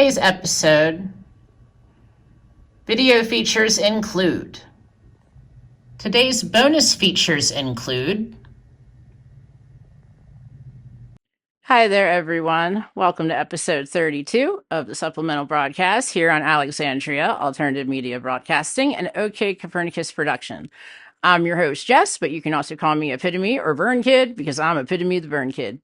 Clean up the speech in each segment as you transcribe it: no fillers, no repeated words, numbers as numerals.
today's episode, video features include. Today's bonus features include. Hi there, everyone. Welcome to episode 32 of the supplemental broadcast here on Alexandria Alternative Media Broadcasting and OK Copernicus production. I'm your host, Jess, but you can also call me Epitome or Burn Kid because I'm Epitome the Burn Kid.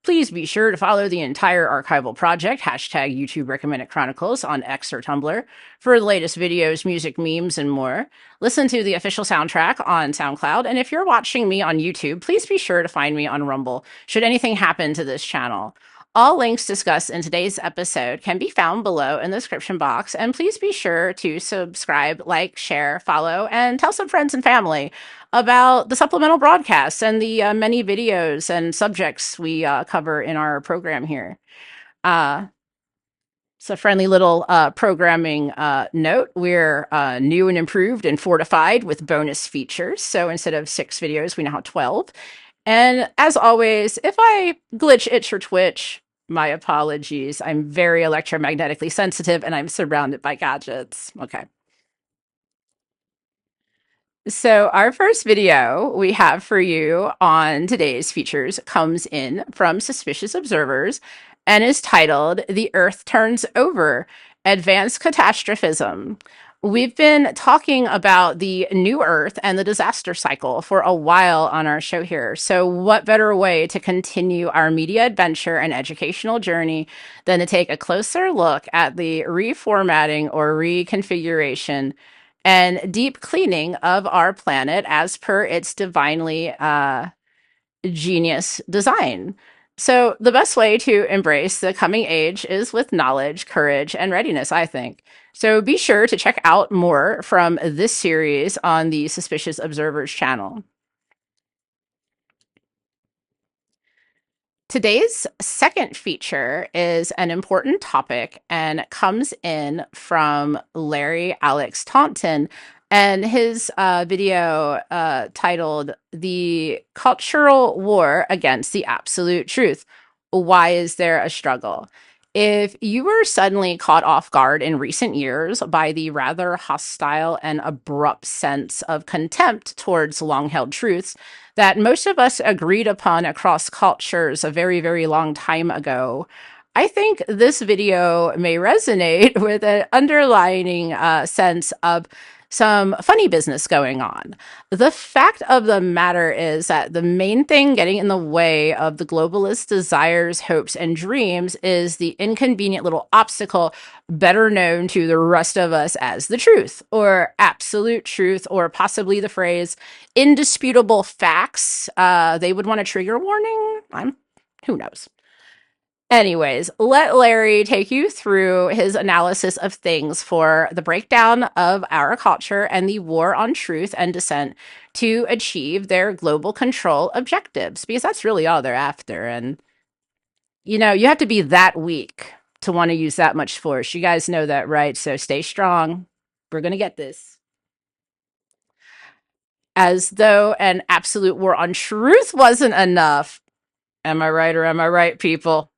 Please be sure to follow the entire archival project, hashtag YouTube Recommended Chronicles on X or Tumblr, for the latest videos, music, memes, and more. Listen to the official soundtrack on SoundCloud, and if you're watching me on YouTube, please be sure to find me on Rumble, should anything happen to this channel. All links discussed in today's episode can be found below in the description box, and please be sure to subscribe, like, share, follow, and tell some friends and family about the supplemental broadcasts and the many videos and subjects we cover in our program here. It's a friendly little programming note. We're new and improved and fortified with bonus features. So instead of 6 videos, we now have 12. And as always, if I glitch, itch, or twitch, my apologies. I'm very electromagnetically sensitive and I'm surrounded by gadgets. Okay. So our first video we have for you on today's features comes in from Suspicious Observers and is titled The Earth Turns Over, Advanced Catastrophism. We've been talking about the new Earth and the disaster cycle for a while on our show here. So what better way to continue our media adventure and educational journey than to take a closer look at the reformatting or reconfiguration and deep cleaning of our planet as per its divinely genius design. So the best way to embrace the coming age is with knowledge, courage, and readiness, I think. So be sure to check out more from this series on the Suspicious Observers channel. Today's second feature is an important topic and comes in from Larry Alex Taunton and his video titled The Cultural War Against the Absolute Truth. Why is there a struggle? If you were suddenly caught off guard in recent years by the rather hostile and abrupt sense of contempt towards long held truths that most of us agreed upon across cultures a very, very long time ago, I think this video may resonate with an underlining sense of some funny business going on. The fact of the matter is that the main thing getting in the way of the globalist desires, hopes, and dreams is the inconvenient little obstacle better known to the rest of us as the truth, or absolute truth, or possibly the phrase indisputable facts. They would want a trigger warning. Who knows? Anyways, let Larry take you through his analysis of things for the breakdown of our culture and the war on truth and dissent to achieve their global control objectives, because that's really all they're after. And, you know, you have to be that weak to want to use that much force. You guys know that, right? So stay strong. We're going to get this. As though an absolute war on truth wasn't enough. Am I right or am I right, people?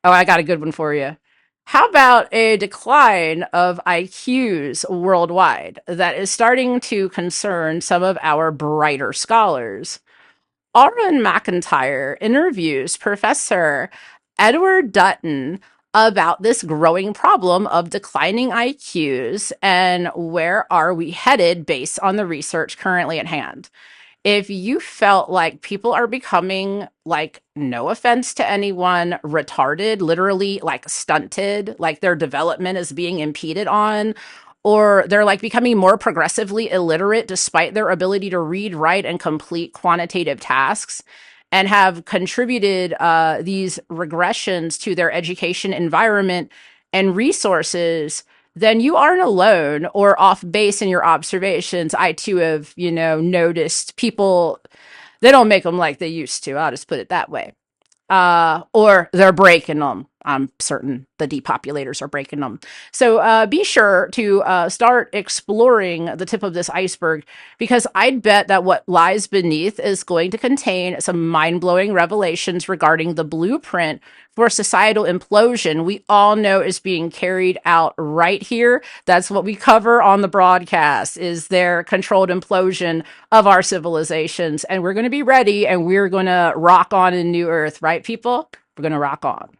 Oh, I got a good one for you. How about a decline of IQs worldwide that is starting to concern some of our brighter scholars? Aaron McIntyre interviews Professor Edward Dutton about this growing problem of declining IQs and where are we headed based on the research currently at hand. If you felt like people are becoming, like, no offense to anyone, retarded, literally like stunted, like their development is being impeded on, or they're like becoming more progressively illiterate despite their ability to read, write, and complete quantitative tasks, and have contributed these regressions to their education environment and resources, then you aren't alone or off base in your observations. I too have, noticed people, they don't make them like they used to. I'll just put it that way. Or they're breaking them. I'm certain the depopulators are breaking them. So be sure to start exploring the tip of this iceberg, because I'd bet that what lies beneath is going to contain some mind-blowing revelations regarding the blueprint for societal implosion we all know is being carried out right here. That's what we cover on the broadcast, is their controlled implosion of our civilizations. And we're going to be ready, and we're going to rock on in New Earth, right, people? We're going to rock on.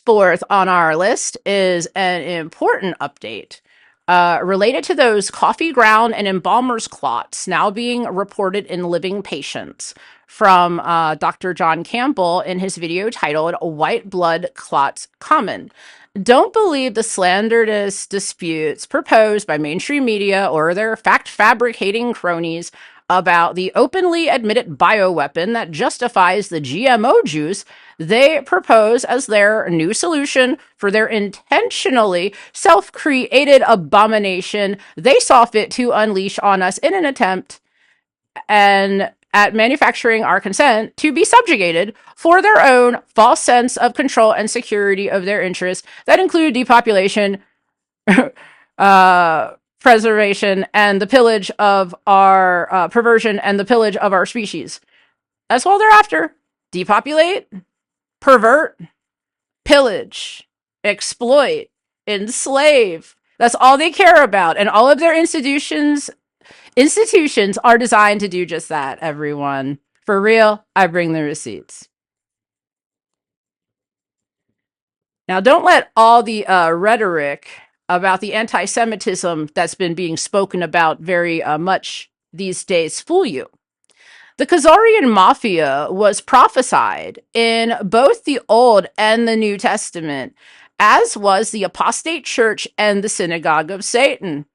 Fourth on our list is an important update related to those coffee ground and embalmer's clots now being reported in living patients from Dr. John Campbell in his video titled White Blood Clots Common. Don't believe the slanderous disputes proposed by mainstream media or their fact fabricating cronies about the openly admitted bioweapon that justifies the GMO juice they propose as their new solution for their intentionally self-created abomination they saw fit to unleash on us in an attempt and at manufacturing our consent to be subjugated for their own false sense of control and security of their interests that include depopulation, preservation, and the pillage of our perversion and the pillage of our species. That's all they're after. Depopulate, pervert, pillage, exploit, enslave. That's all they care about. And all of their institutions are designed to do just that, everyone. For real, I bring the receipts. Now, don't let all the rhetoric about the anti-Semitism that's been being spoken about very much these days fool you. The Khazarian mafia was prophesied in both the Old and the New Testament, as was the apostate church and the synagogue of Satan.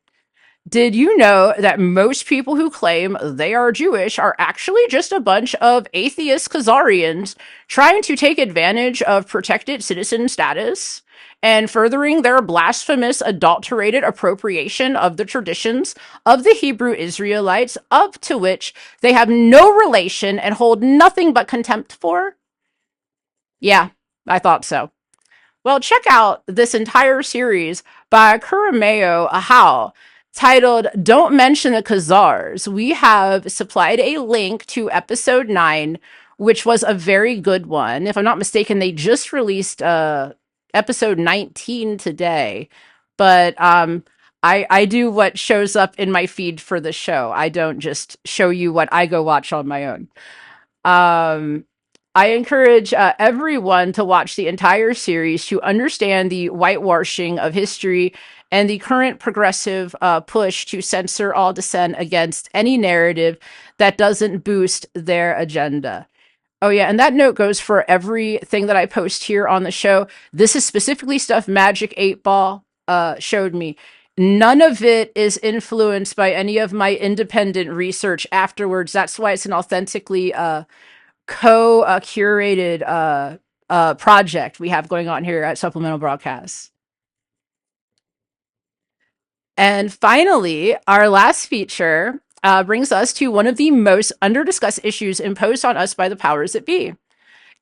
Did you know that most people who claim they are Jewish are actually just a bunch of atheist Khazarians trying to take advantage of protected citizen status and furthering their blasphemous, adulterated appropriation of the traditions of the Hebrew Israelites, up to which they have no relation and hold nothing but contempt for? Yeah, I thought so. Well, check out this entire series by Kurameo Ahau titled Don't Mention the Chazars. We have supplied a link to episode 9, which was a very good one. If I'm not mistaken, they just released episode 19 today. But I do what shows up in my feed for the show. I don't just show you what I go watch on my own. I encourage everyone to watch the entire series to understand the whitewashing of history and the current progressive push to censor all dissent against any narrative that doesn't boost their agenda. Oh, yeah, and that note goes for everything that I post here on the show. This is specifically stuff Magic 8 Ball showed me. None of it is influenced by any of my independent research afterwards. That's why it's an authentically co-curated project we have going on here at Supplemental Broadcasts. And finally, our last feature brings us to one of the most under-discussed issues imposed on us by the powers that be: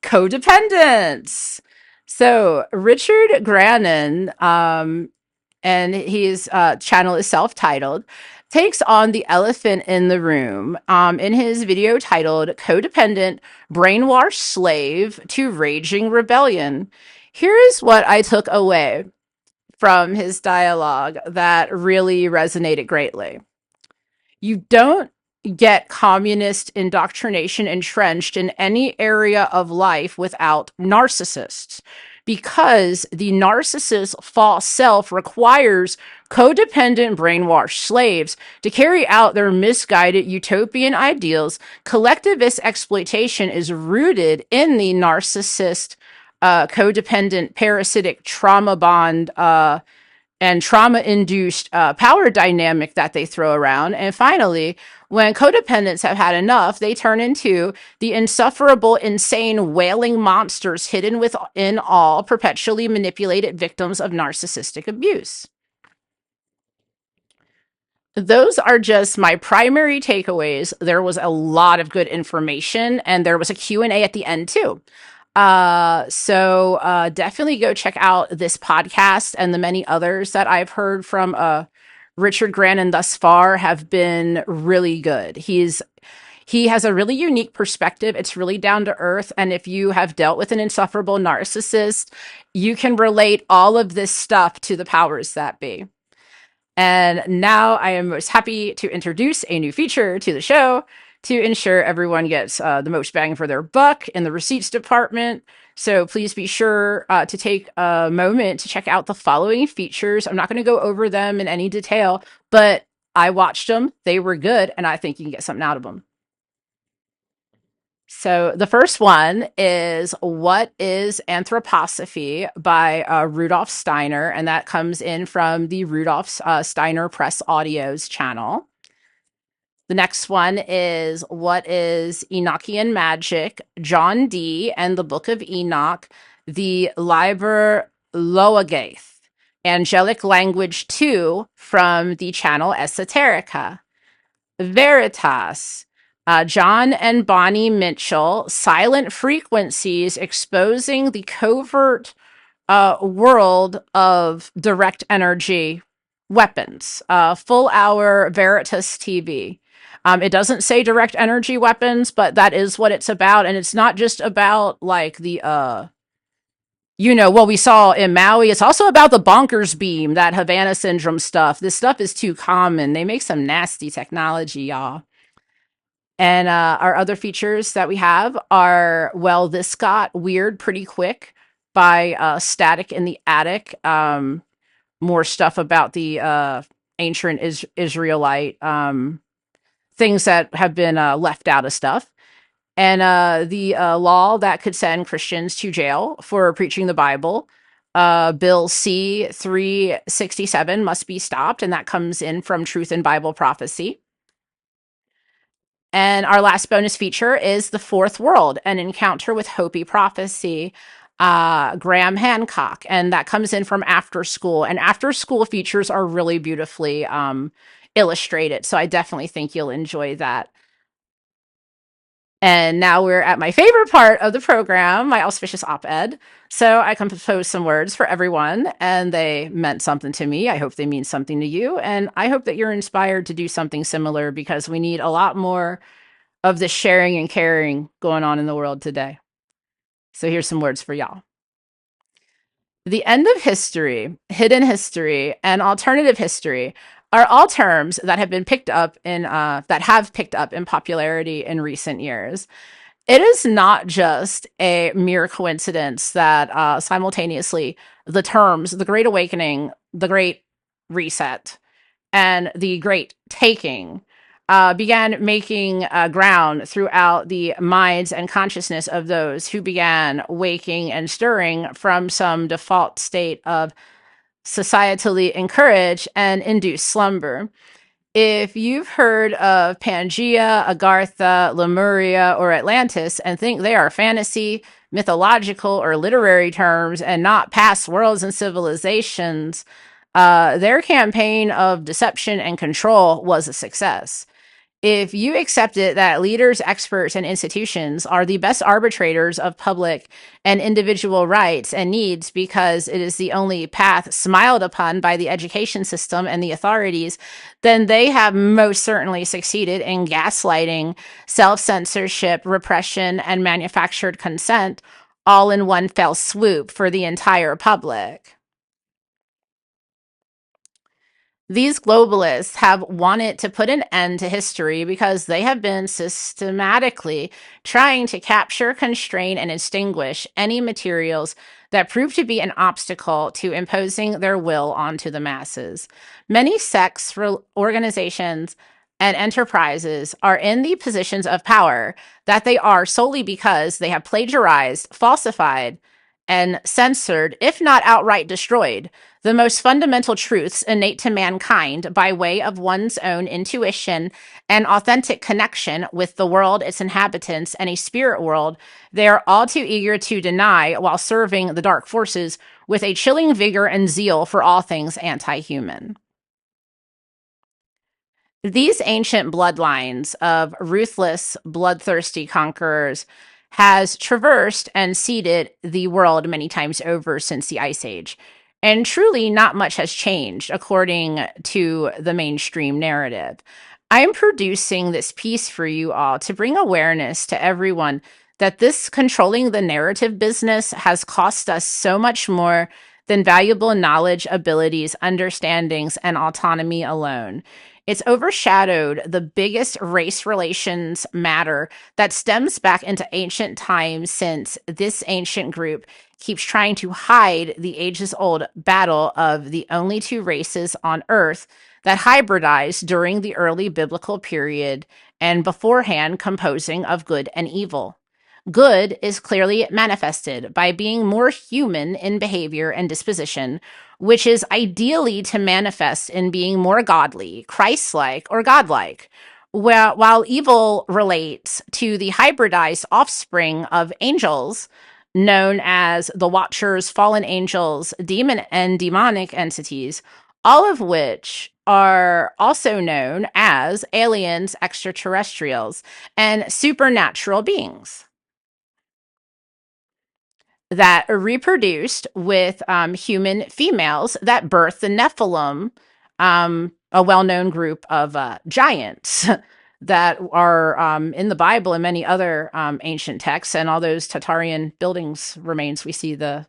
codependence. So Richard Grannon, and his channel is self-titled, takes on the elephant in the room in his video titled Codependent, Brainwashed Slave to Raging Rebellion. Here is what I took away from his dialogue that really resonated greatly. You don't get communist indoctrination entrenched in any area of life without narcissists, because the narcissist's false self requires codependent brainwashed slaves to carry out their misguided utopian ideals. Collectivist exploitation is rooted in the narcissist codependent parasitic trauma bond and trauma-induced power dynamic that they throw around. And finally, when codependents have had enough, they turn into the insufferable, insane, wailing monsters hidden within all perpetually manipulated victims of narcissistic abuse. Those are just my primary takeaways. There was a lot of good information, and there was a Q&A at the end too. So definitely go check out this podcast, and the many others that I've heard from Richard Grannon thus far have been really good. He has a really unique perspective. It's really down to earth. And if you have dealt with an insufferable narcissist, you can relate all of this stuff to the powers that be. And now I am most happy to introduce a new feature to the show to ensure everyone gets the most bang for their buck in the receipts department. So please be sure to take a moment to check out the following features. I'm not going to go over them in any detail, but I watched them. They were good, and I think you can get something out of them. So the first one is What is Anthroposophy by Rudolf Steiner, and that comes in from the Rudolf Steiner Press Audios channel. The next one is What is Enochian Magic, John Dee and the Book of Enoch, the Liber Loagaeth, Angelic Language 2 from the channel Esoterica. Veritas, John and Bonnie Mitchell, Silent Frequencies Exposing the Covert World of Direct Energy Weapons, full hour Veritas TV. It doesn't say direct energy weapons, but that is what it's about. And it's not just about like the, what we saw in Maui. It's also about the bonkers beam, that Havana syndrome stuff. This stuff is too common. They make some nasty technology, y'all. And our other features that we have are, well, this got weird pretty quick by Static in the Attic. More stuff about the ancient Israelite things that have been left out of stuff. And the law that could send Christians to jail for preaching the Bible. Bill C 367 must be stopped, and that comes in from Truth in Bible Prophecy. And our last bonus feature is The Fourth World, an encounter with Hopi prophecy, Graham Hancock. And that comes in from After School. And After School features are really beautifully illustrated. So I definitely think you'll enjoy that. And now we're at my favorite part of the program, my auspicious op-ed. So I composed some words for everyone, and they meant something to me. I hope they mean something to you. And I hope that you're inspired to do something similar, because we need a lot more of this sharing and caring going on in the world today. So here's some words for y'all. The end of history, hidden history, and alternative history are all terms that have been picked up in popularity in recent years. It is not just a mere coincidence that simultaneously the terms the Great Awakening, the Great Reset, and the Great Taking began making ground throughout the minds and consciousness of those who began waking and stirring from some default state of societally encouraged and induced slumber. If you've heard of Pangea, Agartha, Lemuria, or Atlantis and think they are fantasy, mythological, or literary terms and not past worlds and civilizations, their campaign of deception and control was a success. If you accepted that leaders, experts, and institutions are the best arbitrators of public and individual rights and needs because it is the only path smiled upon by the education system and the authorities, then they have most certainly succeeded in gaslighting, self-censorship, repression, and manufactured consent all in one fell swoop for the entire public. These globalists have wanted to put an end to history because they have been systematically trying to capture, constrain, and extinguish any materials that prove to be an obstacle to imposing their will onto the masses. Many sects, organizations, and enterprises are in the positions of power that they are solely because they have plagiarized, falsified, and censored, if not outright destroyed, the most fundamental truths innate to mankind by way of one's own intuition and authentic connection with the world, its inhabitants, and a spirit world they are all too eager to deny while serving the dark forces with a chilling vigor and zeal for all things anti-human. These ancient bloodlines of ruthless, bloodthirsty conquerors has traversed and seeded the world many times over since the Ice Age. And truly, not much has changed according to the mainstream narrative. I'm producing this piece for you all to bring awareness to everyone that this controlling the narrative business has cost us so much more than valuable knowledge, abilities, understandings, and autonomy alone. It's overshadowed the biggest race relations matter that stems back into ancient times, since this ancient group keeps trying to hide the ages-old battle of the only two races on Earth that hybridized during the early biblical period and beforehand composing of good and evil. Good is clearly manifested by being more human in behavior and disposition, which is ideally to manifest in being more godly, Christ-like, or godlike. While evil relates to the hybridized offspring of angels, known as the Watchers, fallen angels, demon and demonic entities, all of which are also known as aliens, extraterrestrials, and supernatural beings that reproduced with human females that birthed the Nephilim, a well-known group of giants that are in the Bible and many other ancient texts, and all those Tartarian buildings remains we see the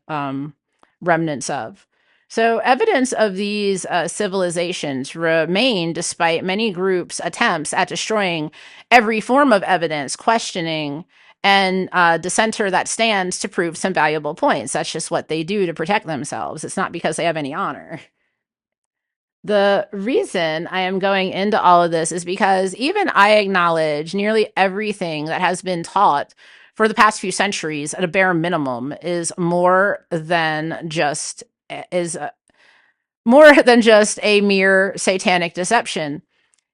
remnants of. So evidence of these civilizations remain despite many groups' attempts at destroying every form of evidence, questioning, and dissenter that stands to prove some valuable points. That's just what they do to protect themselves. It's not because they have any honor. The reason I am going into all of this is because even I acknowledge nearly everything that has been taught for the past few centuries at a bare minimum is more than just a mere satanic deception.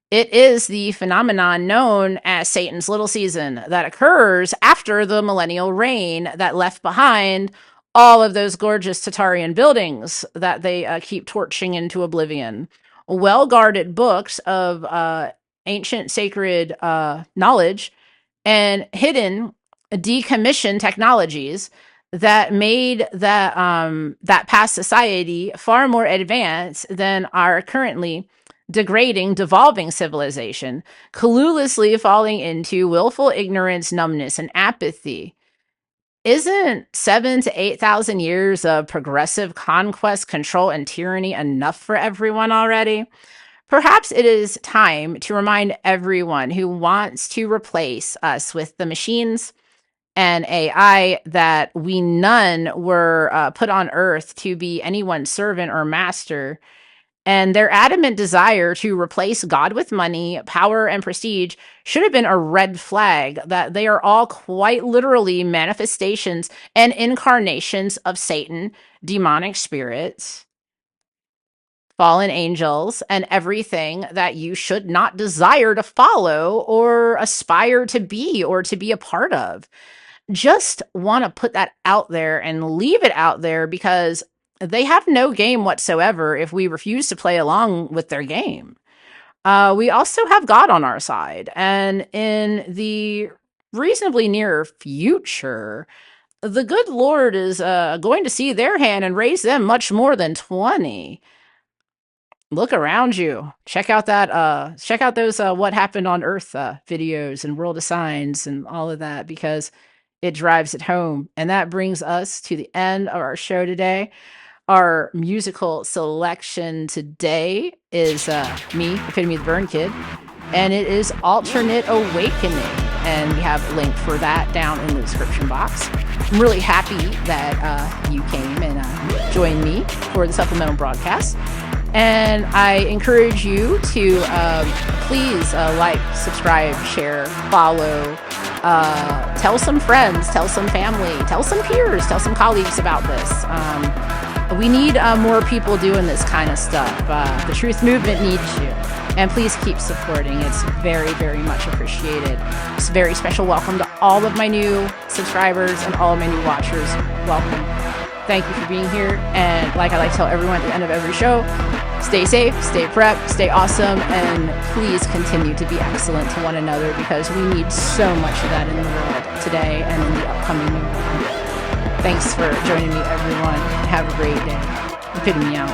It is the phenomenon known as Satan's little season that occurs after the millennial reign that left behind all of those gorgeous Tartarian buildings that they keep torching into oblivion. Well-guarded books of ancient sacred knowledge and hidden decommissioned technologies that made that past society far more advanced than our currently degrading, devolving civilization, cluelessly falling into willful ignorance, numbness, and apathy. Isn't 7,000 to 8,000 years of progressive conquest, control, and tyranny enough for everyone already? Perhaps it is time to remind everyone who wants to replace us with the machines and AI that we none were put on Earth to be anyone's servant or master. And their adamant desire to replace God with money, power, and prestige should have been a red flag that they are all quite literally manifestations and incarnations of Satan, demonic spirits, fallen angels, and everything that you should not desire to follow or aspire to be or to be a part of. Just want to put that out there and leave it out there because they have no game whatsoever if we refuse to play along with their game. We also have God on our side. And in the reasonably near future, the good Lord is going to see their hand and raise them much more than 20. Look around you. Check out those What Happened on Earth videos and World of Signs and all of that, because it drives it home. And that brings us to the end of our show today. Our musical selection today is me, Epitome of the Burn Kid, and it is Alternate Awakening. And we have a link for that down in the description box. I'm really happy that you came and joined me for the supplemental broadcast. And I encourage you to please like, subscribe, share, follow, tell some friends, tell some family, tell some peers, tell some colleagues about this. We need more people doing this kind of stuff. The truth movement needs you. And please keep supporting. It's very, very much appreciated. It's a very special welcome to all of my new subscribers and all of my new watchers. Welcome. Thank you for being here. And like I like to tell everyone at the end of every show, stay safe, stay prepped, stay awesome, and please continue to be excellent to one another, because we need so much of that in the world today and in the upcoming new world. Thanks for joining me, everyone. Have a great day. Epitome out.